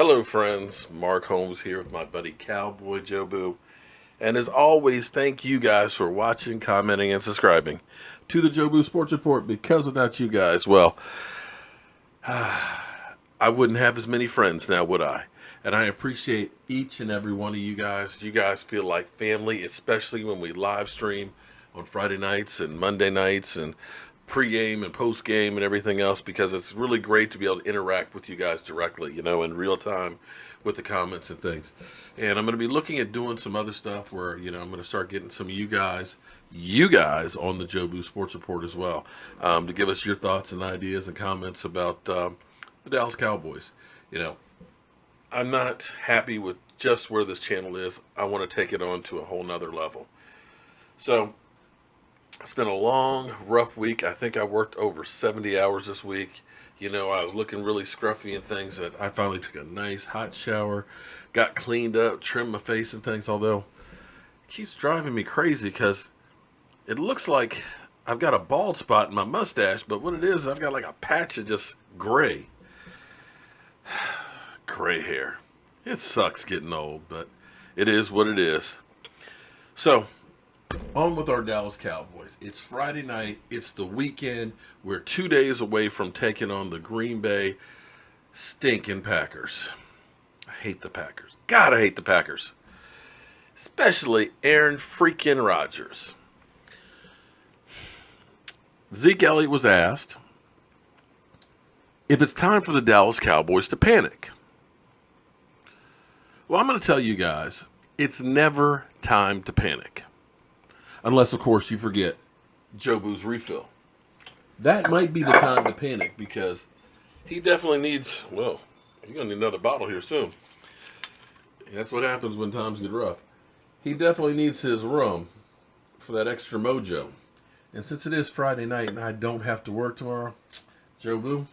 Hello, friends. Mark Holmes here with my buddy CowboyJobu. And as always, thank you guys for watching, commenting, and subscribing to the Jobu Sports Report. Because without you guys, well, I wouldn't have as many friends now, would I? And I appreciate each and every one of you guys. You guys feel like family, especially when we live stream on Friday nights and Monday nights and pre-game and post-game and everything else, because it's really great to be able to interact with you guys directly, in real time with the comments and things. And I'm going to be looking at doing some other stuff where, I'm going to start getting some of you guys on the Jobu Sports Report as well, to give us your thoughts and ideas and comments about the Dallas Cowboys. I'm not happy with just where this channel is. I want to take it on to a whole nother level. So it's been a long, rough week. I think I worked over 70 hours this week. I was looking really scruffy and things. That I finally took a nice hot shower, got cleaned up, trimmed my face and things, although it keeps driving me crazy because it looks like I've got a bald spot in my mustache, but what it is, I've got like a patch of just gray. Gray hair. It sucks getting old, but it is what it is. So, on with our Dallas Cowboys. It's Friday night. It's the weekend. We're 2 days away from taking on the Green Bay stinking Packers. I hate the Packers. God, I hate the Packers. Especially Aaron freaking Rodgers. Zeke Elliott was asked if it's time for the Dallas Cowboys to panic. Well, I'm going to tell you guys, it's never time to panic. Unless, of course, you forget Jobu's refill. That might be the time to panic because he definitely needs, well, he's going to need another bottle here soon. That's what happens when times get rough. He definitely needs his rum for that extra mojo. And since it is Friday night and I don't have to work tomorrow, Jobu,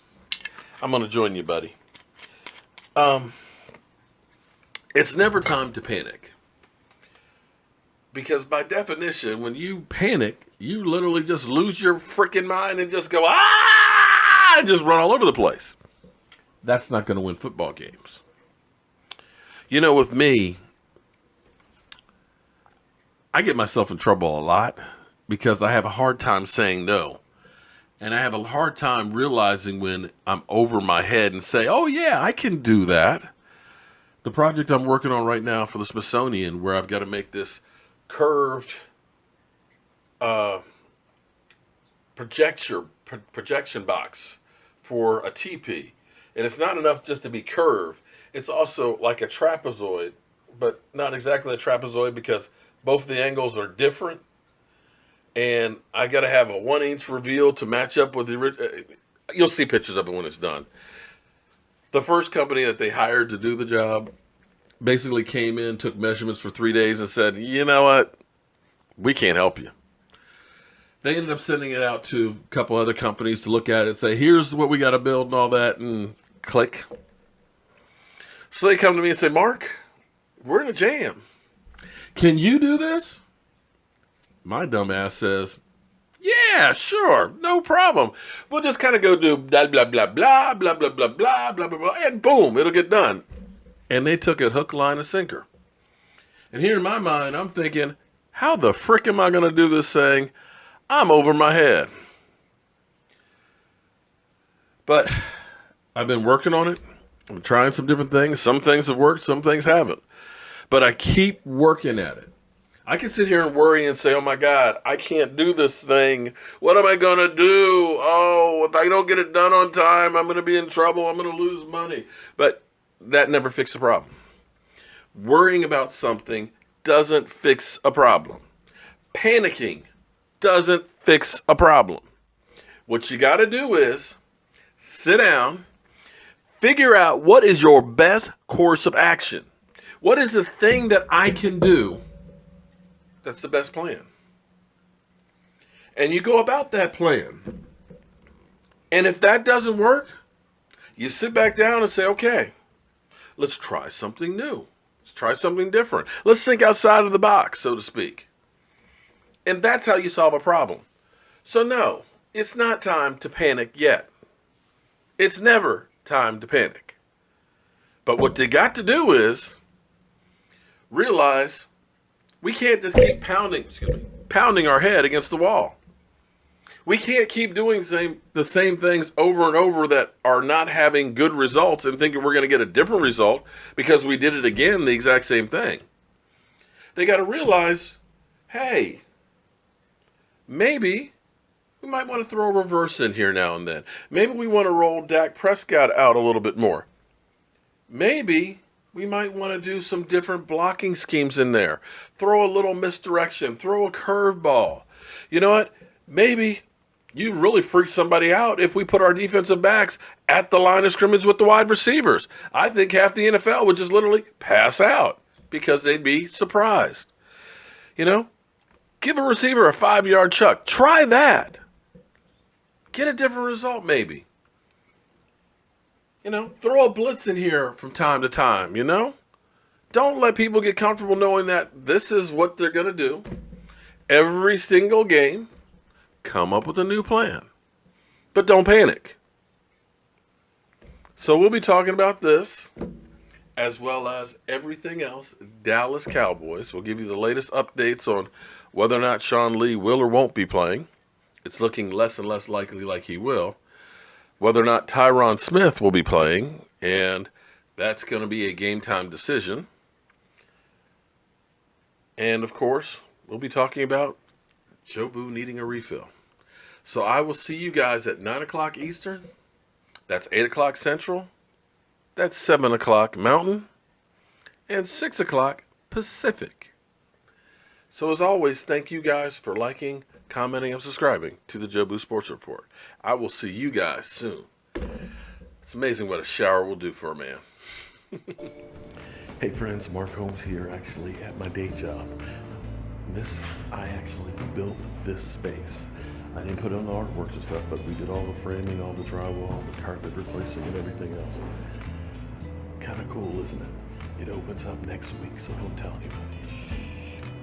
I'm going to join you, buddy. It's never time to panic. Because by definition, when you panic, you literally just lose your freaking mind and just go, and just run all over the place. That's not going to win football games. With me, I get myself in trouble a lot because I have a hard time saying no. And I have a hard time realizing when I'm over my head and say, oh yeah, I can do that. The project I'm working on right now for the Smithsonian, where I've got to make this curved projection box for a TP. And it's not enough just to be curved. It's also like a trapezoid, but not exactly a trapezoid because both the angles are different. And I got to have a 1-inch reveal to match up with the original. You'll see pictures of it when it's done. The first company that they hired to do the job basically came in, took measurements for 3 days and said, you know what? We can't help you. They ended up sending it out to a couple other companies to look at it and say, here's what we got to build and all that, and click. So they come to me and say, Mark, we're in a jam. Can you do this? My dumb ass says, yeah, sure, no problem. We'll just kind of go do blah, blah, blah, blah, blah, blah, blah, blah, blah, blah, blah, and boom, it'll get done. And they took it hook, line, and sinker. And here in my mind, I'm thinking, how the frick am I going to do this thing? I'm over my head. But I've been working on it. I'm trying some different things. Some things have worked, some things haven't. But I keep working at it. I can sit here and worry and say, oh my God, I can't do this thing. What am I going to do? Oh, if I don't get it done on time, I'm going to be in trouble. I'm going to lose money. But that never fixes a problem. Worrying about something doesn't fix a problem. Panicking doesn't fix a problem. What you got to do is sit down, figure out what is your best course of action. What is the thing that I can do that's the best plan? And you go about that plan. And if that doesn't work, you sit back down and say, okay, let's try something new. Let's try something different. Let's think outside of the box, so to speak. And that's how you solve a problem. So no, it's not time to panic yet. It's never time to panic. But what they got to do is realize we can't just keep pounding our head against the wall. We can't keep doing the same things over and over that are not having good results and thinking we're going to get a different result because we did it again, the exact same thing. They got to realize, hey, maybe we might want to throw a reverse in here now and then. Maybe we want to roll Dak Prescott out a little bit more. Maybe we might want to do some different blocking schemes in there. Throw a little misdirection. Throw a curveball. You know what? Maybe you really freak somebody out if we put our defensive backs at the line of scrimmage with the wide receivers. I think half the NFL would just literally pass out because they'd be surprised. You know? Give a receiver a 5-yard chuck. Try that. Get a different result maybe. You know, throw a blitz in here from time to time, you know? Don't let people get comfortable knowing that this is what they're going to do. Every single game, come up with a new plan. But don't panic. So we'll be talking about this as well as everything else. Dallas Cowboys. We'll give you the latest updates on whether or not Sean Lee will or won't be playing. It's looking less and less likely like he will. Whether or not Tyron Smith will be playing, and that's going to be a game-time decision. And, of course, we'll be talking about Jobu needing a refill. So I will see you guys at 9 o'clock Eastern. That's 8 o'clock Central. That's 7 o'clock Mountain. And 6 o'clock Pacific. So, as always, thank you guys for liking, commenting, and subscribing to the Jobu Sports Report. I will see you guys soon. It's amazing what a shower will do for a man. Hey friends, Mark Holmes here, actually at my day job. I actually built this space. I didn't put on the artworks and stuff, but we did all the framing, all the drywall, the carpet replacing, and everything else. Kind of cool, isn't it? It opens up next week, so don't tell anybody.